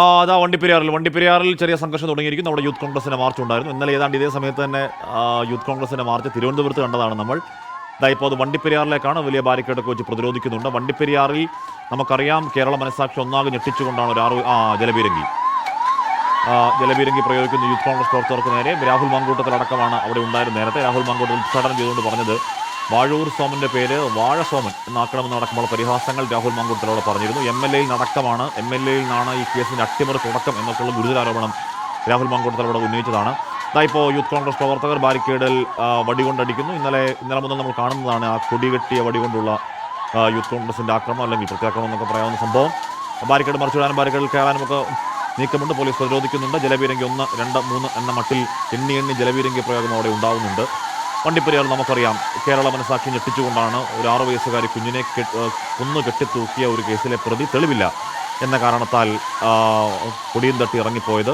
അതാ വണ്ടിപ്പെരിയാറിൽ ചെറിയ സംഘർഷം തുടങ്ങിയിരിക്കുന്നു. അവിടെ യൂത്ത് കോൺഗ്രസിന്റെ മാർച്ച് ഉണ്ടായിരുന്നു. ഇന്നലെ ഏതാണ്ട് ഇതേ സമയത്ത് തന്നെ യൂത്ത് കോൺഗ്രസിന്റെ മാർച്ച് തിരുവനന്തപുരത്ത് കണ്ടതാണ് നമ്മൾ. ഇപ്പോൾ അത് വണ്ടിപ്പെരിയാറിലേക്കാണ്. വലിയ ബാരിക്കേഡൊക്കെ വെച്ച് പ്രതിരോധിക്കുന്നുണ്ട്. വണ്ടിപ്പെരിയാറിൽ നമുക്കറിയാം, കേരള മനസ്സാക്ഷി ഒന്നാകെ ഞെട്ടിച്ചുകൊണ്ടാണ് ജലപീരങ്കി പ്രയോഗിക്കുന്ന യൂത്ത് കോൺഗ്രസ് പ്രവർത്തകർക്ക് നേരെ. രാഹുൽ മാങ്കൂട്ടത്തിലടക്കമാണ് അവിടെ ഉണ്ടായിരുന്നത്. നേരത്തെ രാഹുൽ മാങ്കൂട്ടത്തിൽ ഉദ്ഘാടനം ചെയ്തുകൊണ്ട് പറഞ്ഞത് വാഴൂർ സോമന്റെ പേര് വാഴ സോമൻ എന്നാക്കണമെന്നടക്കമുള്ള പരിഹാസങ്ങൾ രാഹുൽ മാങ്കൂട്ടത്തിലൂടെ പറഞ്ഞിരുന്നു. എം എൽ എയിൽ നിന്നാണ് ഈ കേസിന്റെ അട്ടിമറി തുടക്കം എന്നൊക്കെയുള്ള ഗുരുതരാരോപണം രാഹുൽ മാങ്കൂട്ടത്തിലൂടെ ഉന്നയിച്ചതാണ്. ഇപ്പോൾ യൂത്ത് കോൺഗ്രസ് പ്രവർത്തകർ ബാരിക്കേഡിൽ വടികൊണ്ടടിക്കുന്നു. ഇന്നലെ മുതൽ നമ്മൾ കാണുന്നതാണ് ആ കൊടികെട്ടിയ വടികൊണ്ടുള്ള യൂത്ത് കോൺഗ്രസിന്റെ ആക്രമണം, അല്ലെങ്കിൽ പ്രത്യാക്രമണം എന്നൊക്കെ പറയാവുന്ന സംഭവം. ബാരിക്കേഡ് മറിച്ചിടാനും ബാരിക്കേഡിൽ കയറാനും ഒക്കെ നീക്കമുണ്ട്. പോലീസ് പ്രതിരോധിക്കുന്നുണ്ട്. ജലപീരങ്കി 1, 2, 3 എന്ന മട്ടിൽ എണ്ണി ജലപീരങ്കി പ്രയോഗം അവിടെ ഉണ്ടാവുന്നുണ്ട്. വണ്ടിപ്പെരിയാർ നമുക്കറിയാം, കേരള മനസ്സാക്ഷി ഞെട്ടിച്ചുകൊണ്ടാണ് ഒരു 6 വയസ്സുകാരി കുഞ്ഞിനെ കെട്ടിത്തൂക്കിയ ഒരു കേസിലെ പ്രതി തെളിവില്ല എന്ന കാരണത്താൽ പൊടിയും തട്ടി ഇറങ്ങിപ്പോയത്.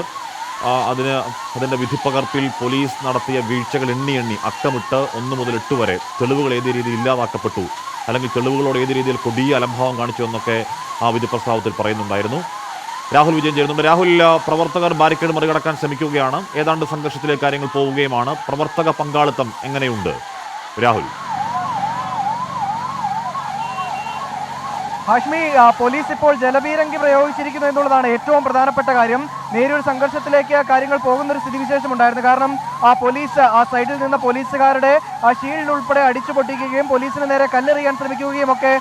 അതിൻ്റെ വിധിപ്പകർപ്പിൽ പോലീസ് നടത്തിയ വീഴ്ചകൾ എണ്ണി അക്കമിട്ട് 1 മുതൽ 8 വരെ തെളിവുകൾ ഏത് രീതിയിൽ ഇല്ലാതാക്കപ്പെട്ടു, അല്ലെങ്കിൽ തെളിവുകളോട് ഏത് രീതിയിൽ കൊടിയ അലംഭാവം കാണിച്ചു എന്നൊക്കെ ആ വിധി പ്രസ്താവത്തിൽ പറയുന്നുണ്ടായിരുന്നു. രാഹുൽ വിജയൻ ചേരുന്നുണ്ട്. രാഹുൽ, പ്രവർത്തകർ ബാരിക്കേഡ് മറികടക്കാൻ ശ്രമിക്കുകയാണ്. ഏതാണ്ട് സംഘർഷത്തിലേക്ക് കാര്യങ്ങൾ പോവുകയുമാണ്. പ്രവർത്തക പങ്കാളിത്തം എങ്ങനെയുണ്ട് രാഹുൽ? ഹാഷ്മി, പോലീസ് ഇപ്പോൾ ജലപീരങ്കി പ്രയോഗിച്ചിരിക്കുന്നു എന്നുള്ളതാണ് ഏറ്റവും പ്രധാനപ്പെട്ട കാര്യം. നേരിയൊരു സംഘർഷത്തിലേക്ക് കാര്യങ്ങൾ പോകുന്നൊരു സ്ഥിതിവിശേഷം ഉണ്ടായിരുന്നു. കാരണം പോലീസ് സൈഡിൽ നിന്ന് പോലീസുകാരുടെ ഷീൽഡ് ഉൾപ്പെടെ അടിച്ചു പൊട്ടിക്കുകയും പോലീസിന് നേരെ കല്ലെറിയാൻ ശ്രമിക്കുകയും ഒക്കെ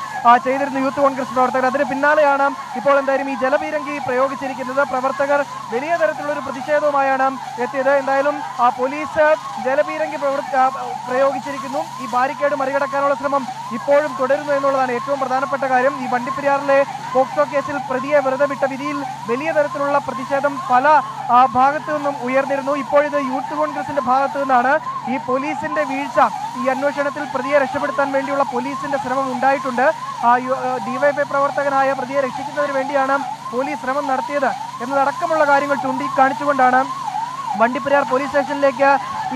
ചെയ്തിരുന്ന യൂത്ത് കോൺഗ്രസ് പ്രവർത്തകർ. അതിന് പിന്നാലെയാണ് ഇപ്പോൾ എന്തായാലും ഈ ജലപീരങ്കി പ്രയോഗിച്ചിരിക്കുന്നത്. പ്രവർത്തകർ വലിയ തരത്തിലുള്ളൊരു പ്രതിഷേധവുമായാണ് എത്തിയത്. എന്തായാലും പോലീസ് ജലപീരങ്കി പ്രയോഗിച്ചിരിക്കുന്നു. ഈ ബാരിക്കേഡ് മറികടക്കാനുള്ള ശ്രമം ഇപ്പോഴും തുടരുന്നു എന്നുള്ളതാണ് ഏറ്റവും പ്രധാനപ്പെട്ട കാര്യം. ഈ വണ്ടിപ്പെരിയാറിലെ പോക്സോ കേസിൽ പ്രതിയെ വെറുതെ വിട്ട വിധിയിൽ വലിയ തരത്തിലുള്ള പ്രതിഷേധം പല ഭാഗത്തു നിന്നും ഉയർന്നിരുന്നു. ഇപ്പോഴിത് യൂത്ത് കോൺഗ്രസിന്റെ ഭാഗത്തു നിന്നാണ്. ഈ പോലീസിന്റെ വീഴ്ച, ഈ അന്വേഷണത്തിൽ പ്രതിയെ രക്ഷപ്പെടുത്താൻ വേണ്ടിയുള്ള പോലീസിന്റെ ശ്രമം ഉണ്ടായിട്ടുണ്ട്. ഡിവൈഎഫ്ഐ പ്രവർത്തകനായ പ്രതിയെ രക്ഷിക്കുന്നതിന് വേണ്ടിയാണ് പോലീസ് ശ്രമം നടത്തിയത് എന്നതടക്കമുള്ള കാര്യങ്ങൾ ചൂണ്ടിക്കാണിച്ചുകൊണ്ടാണ് വണ്ടിപ്പെരിയാർ പോലീസ് സ്റ്റേഷനിലേക്ക്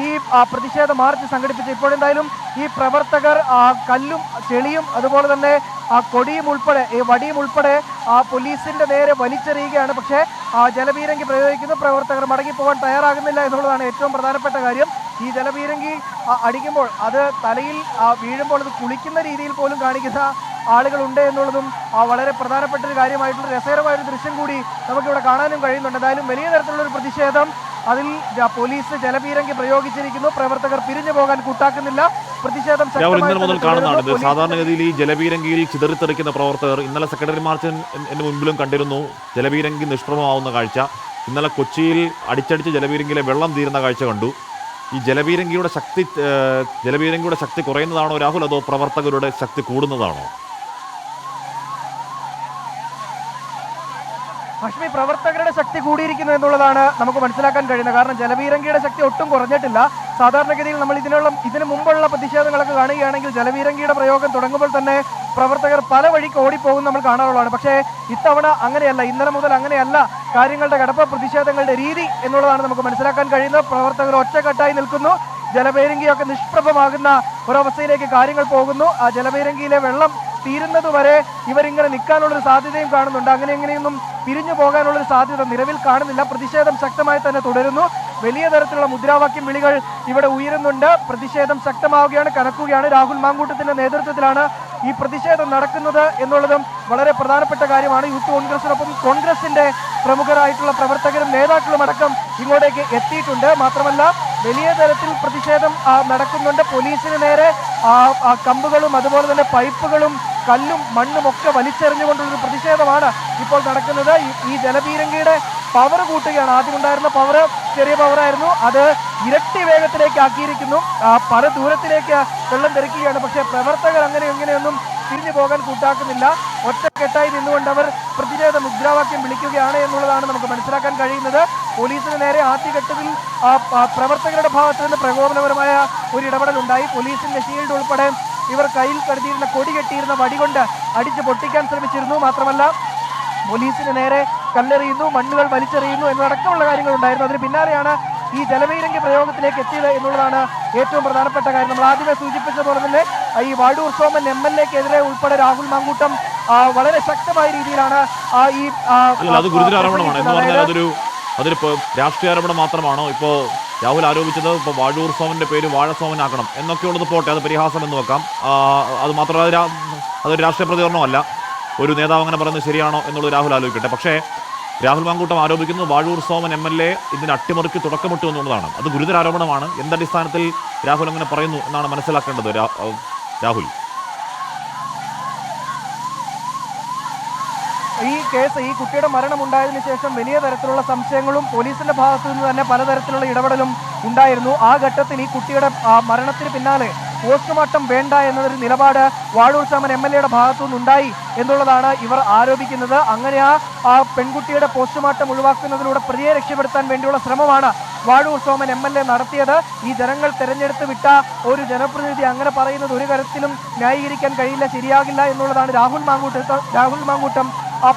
ഈ പ്രതിഷേധ മാർച്ച് സംഘടിപ്പിച്ചു. ഇപ്പോഴെന്തായാലും ഈ പ്രവർത്തകർ കല്ലും ചെളിയും അതുപോലെ തന്നെ കൊടിയും ഉൾപ്പെടെ വടിയും ഉൾപ്പെടെ പോലീസിന്റെ നേരെ വലിച്ചെറിയുകയാണ്. പക്ഷേ ജലപീരങ്കി പ്രയോഗിക്കുന്ന പ്രവർത്തകർ മടങ്ങിപ്പോകാൻ തയ്യാറാകുന്നില്ല എന്നുള്ളതാണ് ഏറ്റവും പ്രധാനപ്പെട്ട കാര്യം. ഈ ജലപീരങ്കി അടിക്കുമ്പോൾ അത് തലയിൽ വീഴുമ്പോൾ അത് കുളിക്കുന്ന രീതിയിൽ പോലും കാണിക്കുന്ന ആളുകളുണ്ട് എന്നുള്ളതും വളരെ പ്രധാനപ്പെട്ട ഒരു കാര്യമായിട്ടുള്ള രസകരമായൊരു ദൃശ്യം കൂടി നമുക്കിവിടെ കാണാനും കഴിയുന്നുണ്ട്. എന്തായാലും വലിയ തരത്തിലുള്ളൊരു പ്രതിഷേധം, അതിൽ പോലീസ് ജലപീരങ്കി പ്രയോഗിച്ചിരിക്കുന്നു. പ്രവർത്തകർ പിരിഞ്ഞു പോകാൻ കൂട്ടാക്കുന്നില്ല. പ്രതിഷേധം മുതൽ കാണുന്നതാണ്. സാധാരണഗതിയിൽ ഈ ജലപീരങ്കിയിൽ ചിതറിത്തെറിക്കുന്ന പ്രവർത്തകർ ഇന്നലെ സെക്രട്ടറി മാർച്ചിന് മുൻപിലും കണ്ടിരുന്നു ജലപീരങ്കി നിഷ്പ്രഭമാവുന്ന കാഴ്ച. ഇന്നലെ കൊച്ചിയിൽ അടിച്ചടിച്ച് ജലപീരങ്കിയിലെ വെള്ളം തീരുന്ന കാഴ്ച കണ്ടു. ഈ ജലപീരങ്കിയുടെ ശക്തി കുറയുന്നതാണോ രാഹുൽ, അതോ പ്രവർത്തകരുടെ ശക്തി കൂടുന്നതാണോ? ഹാഷ്മി, പ്രവർത്തകരുടെ ശക്തി കൂടിയിരിക്കുന്നു എന്നുള്ളതാണ് നമുക്ക് മനസ്സിലാക്കാൻ കഴിയുന്നത്. കാരണം ജലപീരങ്കിയുടെ ശക്തി ഒട്ടും കുറഞ്ഞിട്ടില്ല. സാധാരണഗതിയിൽ നമ്മൾ ഇതിനു മുമ്പുള്ള പ്രതിഷേധങ്ങളൊക്കെ കാണുകയാണെങ്കിൽ ജലപീരങ്കിയുടെ പ്രയോഗം തുടങ്ങുമ്പോൾ തന്നെ പ്രവർത്തകർ പല വഴിക്ക് ഓടിപ്പോകും നമ്മൾ കാണാറുള്ളതാണ്. പക്ഷേ ഇത്തവണ അങ്ങനെയല്ല. ഇന്നലെ മുതൽ അങ്ങനെയല്ല കാര്യങ്ങളുടെ കിടപ്പ്, പ്രതിഷേധങ്ങളുടെ രീതി എന്നുള്ളതാണ് നമുക്ക് മനസ്സിലാക്കാൻ കഴിയുന്നത്. പ്രവർത്തകർ ഒറ്റക്കെട്ടായി നിൽക്കുന്നു. ജലപീരങ്കിയൊക്കെ നിഷ്പ്രഭമാകുന്ന ഒരവസ്ഥയിലേക്ക് കാര്യങ്ങൾ പോകുന്നു. ആ ജലപീരങ്കിയിലെ വെള്ളം തീരുന്നതുവരെ ഇവരിങ്ങനെ നിൽക്കാനുള്ളൊരു സാധ്യതയും കാണുന്നുണ്ട്. അങ്ങനെയൊന്നും പിരിഞ്ഞു പോകാനുള്ളൊരു സാധ്യത നിലവിൽ കാണുന്നില്ല. പ്രതിഷേധം ശക്തമായി തന്നെ തുടരുന്നു. വലിയ തരത്തിലുള്ള മുദ്രാവാക്യം വിളികൾ ഇവിടെ ഉയരുന്നുണ്ട്. പ്രതിഷേധം ശക്തമാവുകയാണ്, കനക്കുകയാണ്. രാഹുൽ മാങ്കൂട്ടത്തിന്റെ നേതൃത്വത്തിലാണ് ഈ പ്രതിഷേധം നടക്കുന്നത് എന്നുള്ളതും വളരെ പ്രധാനപ്പെട്ട കാര്യമാണ്. യൂത്ത് കോൺഗ്രസിനൊപ്പം കോൺഗ്രസിന്റെ പ്രമുഖരായിട്ടുള്ള പ്രവർത്തകരും നേതാക്കളും അടക്കം ഇങ്ങോട്ടേക്ക് എത്തിയിട്ടുണ്ട്. മാത്രമല്ല വലിയ തരത്തിൽ പ്രതിഷേധം നടക്കുന്നുണ്ട്. പോലീസിന് നേരെ കമ്പുകളും അതുപോലെ തന്നെ പൈപ്പുകളും കല്ലും മണ്ണും ഒക്കെ വലിച്ചെറിഞ്ഞുകൊണ്ടുള്ളൊരു പ്രതിഷേധമാണ് ഇപ്പോൾ നടക്കുന്നത്. ഈ ജലപീരങ്കിയുടെ പവർ കൂട്ടുകയാണ്. ആദ്യം ഉണ്ടായിരുന്ന പവർ ചെറിയ പവറായിരുന്നു, അത് ഇരട്ടി വേഗത്തിലേക്ക് ആക്കിയിരിക്കുന്നു. പല ദൂരത്തിലേക്ക് വെള്ളം തെറിക്കുകയാണ്. പക്ഷേ പ്രവർത്തകർ ഇങ്ങനെയൊന്നും തിരിഞ്ഞു പോകാൻ കൂട്ടാക്കുന്നില്ല. ഒറ്റക്കെട്ടായി നിന്നുകൊണ്ട് അവർ പ്രതിഷേധ മുദ്രാവാക്യം വിളിക്കുകയാണ് എന്നുള്ളതാണ് നമുക്ക് മനസ്സിലാക്കാൻ കഴിയുന്നത്. പോലീസിന് നേരെ ആദ്യഘട്ടത്തിൽ പ്രവർത്തകരുടെ ഭാഗത്തു നിന്ന് പ്രകോപനപരമായ ഒരു ഇടപെടൽ ഉണ്ടായി. പോലീസിന്റെ ഷീൽഡ് ഉൾപ്പെടെ ഇവർ കയ്യിൽ കരുതിയിരുന്ന കൊടി കെട്ടിയിരുന്ന വടികൊണ്ട് അടിച്ചു പൊട്ടിക്കാൻ ശ്രമിച്ചിരുന്നു. മാത്രമല്ല പോലീസിന് നേരെ കല്ലെറിയുന്നു, മണ്ണുകൾ വലിച്ചെറിയുന്നു എന്നടക്കമുള്ള കാര്യങ്ങൾ ഉണ്ടായിരുന്നു. അതിന് പിന്നാലെയാണ് ഈ ജലപീരങ്കി പ്രയോഗത്തിലേക്ക് എത്തിയത് എന്നുള്ളതാണ് ഏറ്റവും പ്രധാനപ്പെട്ട കാര്യം. നമ്മൾ ആദ്യമേ സൂചിപ്പിച്ചതുപോലെ തന്നെ ഈ വാഴൂർ സോമൻ MLA ക്കെതിരെ ഉൾപ്പെടെ രാഹുൽ മാങ്കൂട്ടം വളരെ ശക്തമായ രീതിയിലാണ് ഈ അല്ല, അത് ഗുരുതര ആരോപണമാണ് എന്ന് പറഞ്ഞാൽ അതൊരു രാഷ്ട്രീയ ആരോപണം മാത്രമാണോ? ഇപ്പോൾ രാഹുൽ ആരോപിച്ചത് ഇപ്പോൾ വാഴൂർ സോമന്റെ പേര് വാഴസോമനാക്കണം എന്നൊക്കെയുള്ളത് പോട്ടെ, അത് പരിഹാസം എന്ന് വെക്കാം. അത് മാത്രമല്ല, അതൊരു രാഷ്ട്രീയ പ്രതികരണമല്ല. ഒരു നേതാവ് അങ്ങനെ പറയുന്നത് ശരിയാണോ എന്നുള്ളത് രാഹുൽ ആലോചിക്കട്ടെ. പക്ഷേ രാഹുൽ മാങ്കൂട്ടം ആരോപിക്കുന്നത് വാഴൂർ സോമൻ MLA ഇതിന് അട്ടിമറിക്ക് തുടക്കമിട്ടു എന്നുള്ളതാണ്. അത് ഗുരുതര ആരോപണമാണ്. എന്തടിസ്ഥാനത്തിൽ രാഹുൽ അങ്ങനെ പറയുന്നു എന്നാണ് മനസ്സിലാക്കേണ്ടത്. രാഹുൽ, ഈ കേസ്, ഈ കുട്ടിയുടെ മരണം ഉണ്ടായതിനു ശേഷം വലിയ തരത്തിലുള്ള സംശയങ്ങളും പോലീസിന്റെ ഭാഗത്തു നിന്ന് തന്നെ പലതരത്തിലുള്ള ഇടപെടലും ഉണ്ടായിരുന്നു. ആ ഘട്ടത്തിൽ ഈ കുട്ടിയുടെ മരണത്തിന് പിന്നാലെ പോസ്റ്റ്മോർട്ടം വേണ്ട എന്നതൊരു നിലപാട് വാഴൂർ സോമൻ MLA ഭാഗത്തു നിന്നുണ്ടായി എന്നുള്ളതാണ് ഇവർ ആരോപിക്കുന്നത്. അങ്ങനെ ആ പെൺകുട്ടിയുടെ പോസ്റ്റ്മോർട്ടം ഒഴിവാക്കുന്നതിലൂടെ പ്രതിയെ രക്ഷപ്പെടുത്താൻ വേണ്ടിയുള്ള ശ്രമമാണ് വാഴൂർ സോമൻ MLA നടത്തിയത്. ഈ ജനങ്ങൾ തെരഞ്ഞെടുത്ത് വിട്ട ഒരു ജനപ്രതിനിധി അങ്ങനെ പറയുന്നത് ഒരു തരത്തിലും ന്യായീകരിക്കാൻ കഴിയില്ല, ശരിയാകില്ല എന്നുള്ളതാണ് രാഹുൽ മാങ്കൂട്ടം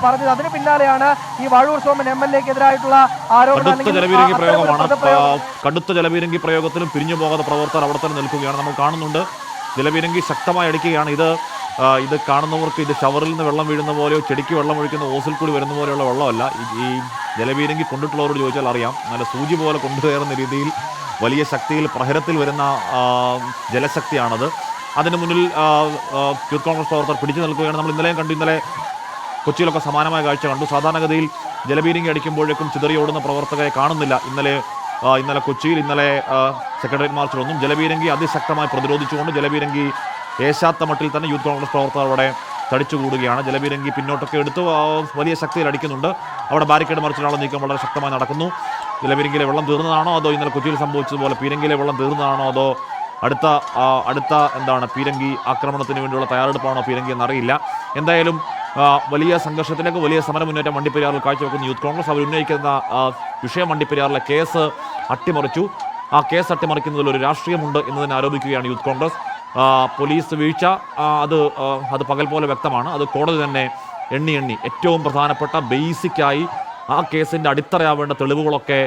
പറഞ്ഞത്. അതിന് പിന്നാലെയാണ് ഈ വാഴൂർ സോമൻ MLA-ക്കെതിരായിട്ടുള്ള ആരോപണം. കടുത്ത ജലപീരങ്കി പ്രയോഗത്തിലും പിരിഞ്ഞു പോകാത്ത പ്രവർത്തകർ അവിടെ തന്നെ നിൽക്കുകയാണ്. നമ്മൾ കാണുന്നുണ്ട്, ജലപീരങ്കി ശക്തമായി അടിക്കുകയാണ്. ഇത് കാണുന്നവർക്ക് ഇത് ഷവറിൽ നിന്ന് വെള്ളം വീഴുന്ന പോലെയോ ചെടിക്ക് വെള്ളം ഒഴിക്കുന്ന ഓസിൽ കൂടി വരുന്ന പോലെയുള്ള വെള്ളമല്ല. ഈ ജലപീരങ്കി കൊണ്ടിട്ടുള്ളവരോട് ചോദിച്ചാൽ അറിയാം, നല്ല സൂചി പോലെ കൊണ്ടുകയറുന്ന രീതിയിൽ വലിയ ശക്തിയിൽ പ്രഹരത്തിൽ വരുന്ന ജലശക്തിയാണത്. അതിന് മുന്നിൽ യൂത്ത് കോൺഗ്രസ് പ്രവർത്തകർ പിടിച്ചു നിൽക്കുകയാണ്. നമ്മൾ ഇന്നലെയും കണ്ടു, ഇന്നലെ കൊച്ചിയിലൊക്കെ സമാനമായ കാഴ്ച കണ്ടു. സാധാരണഗതിയിൽ ജലപീരങ്കി അടിക്കുമ്പോഴേക്കും ചിതറിയോടുന്ന പ്രവർത്തകരെ കാണുന്നില്ല. ഇന്നലെ കൊച്ചിയിൽ, ഇന്നലെ സെക്രട്ടേറിയറ്റ് മാർച്ചിലൊന്നും ജലപീരങ്കി അതിശക്തമായി പ്രതിരോധിച്ചുകൊണ്ട് ജലപീരങ്കി ഏശാത്ത മട്ടിൽ തന്നെ യൂത്ത് കോൺഗ്രസ് പ്രവർത്തകർ അവിടെ തടിച്ചുകൂടുകയാണ്. ജലപീരങ്കി പിന്നോട്ടൊക്കെ എടുത്ത് വലിയ ശക്തിയിൽ അടിക്കുന്നുണ്ട്. അവിടെ ബാരിക്കേഡ് മറിച്ചിട്ടുള്ള നീക്കം വളരെ ശക്തമായി നടക്കുന്നു. ജലപീരങ്കിയിലെ വെള്ളം തീർന്നതാണോ അതോ ഇന്നലെ കൊച്ചിയിൽ സംഭവിച്ചതുപോലെ പീരങ്കിയിലെ വെള്ളം തീർന്നതാണോ അതോ അടുത്ത എന്താണ് പീരങ്കി ആക്രമണത്തിന് വേണ്ടിയുള്ള തയ്യാറെടുപ്പാണോ പീരങ്കി എന്നറിയില്ല. എന്തായാലും വലിയ സംഘർഷത്തിലേക്ക്, വലിയ സമര മുന്നേറ്റം വണ്ടിപ്പെരിയാറിൽ കാഴ്ചവെക്കുന്ന യൂത്ത് കോൺഗ്രസ്. അവർ ഉന്നയിക്കുന്ന വിഷയം വണ്ടിപ്പെരിയാറിലെ കേസ് അട്ടിമറിച്ചു. ആ കേസ് അട്ടിമറിക്കുന്നതിൽ ഒരു രാഷ്ട്രീയമുണ്ട് എന്ന് തന്നെ ആരോപിക്കുകയാണ് യൂത്ത് കോൺഗ്രസ്. പോലീസ് വീഴ്ച അത് പകൽ പോലെ വ്യക്തമാണ്. അത് കോടതി തന്നെ എണ്ണി ഏറ്റവും പ്രധാനപ്പെട്ട ബേസിക്കായി ആ കേസിൻ്റെ അടിത്തറയാവേണ്ട തെളിവുകളൊക്കെ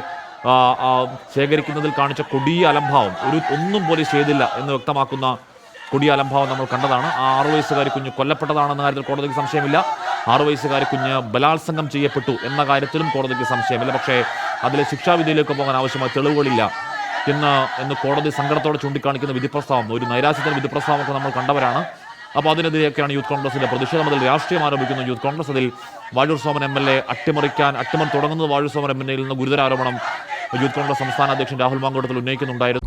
ശേഖരിക്കുന്നതിൽ കാണിച്ച കൊടിയ അലംഭാവം, ഒന്നും പോലീസ് ചെയ്തില്ല എന്ന് വ്യക്തമാക്കുന്ന കൊടിയ അലംഭാവം നമ്മൾ കണ്ടതാണ്. ആ 6 വയസ്സുകാരി കുഞ്ഞ് കൊല്ലപ്പെട്ടതാണെന്ന കാര്യത്തിൽ കോടതിക്ക് സംശയമില്ല. 6 വയസ്സുകാരി കുഞ്ഞ് ബലാത്സംഗം ചെയ്യപ്പെട്ടു എന്ന കാര്യത്തിലും കോടതിക്ക് സംശയമില്ല. പക്ഷേ അതിലെ ശിക്ഷാവിധിയിലേക്ക് പോകാൻ ആവശ്യമായ തെളിവുകളില്ല എന്ന് കോടതി സങ്കടത്തോടെ ചൂണ്ടിക്കാണിക്കുന്ന വിധിപ്രസ്താവം, ഒരു നൈരാശ്യത്തിന് വിധിപ്രസ്താവമൊക്കെ നമ്മൾ കണ്ടവരാണ്. അപ്പോൾ അതിനെതിരെയൊക്കെയാണ് യൂത്ത് കോൺഗ്രസിന്റെ പ്രതിഷേധം. അതിൽ രാഷ്ട്രീയം ആരോപിക്കുന്നു യൂത്ത് കോൺഗ്രസ്. അതിൽ വാഴൂർ സോമൻ MLA അട്ടിമറി തുടങ്ങുന്നത് വാഴൂർ സോമൻ MLA-യിൽ നിന്ന് ഗുരുതര ആരോപണം യൂത്ത് കോൺഗ്രസ് സംസ്ഥാന അധ്യക്ഷൻ രാഹുൽ മാങ്കൂട്ടത്തിൽ ഉന്നയിക്കുന്നുണ്ടായിരുന്നു.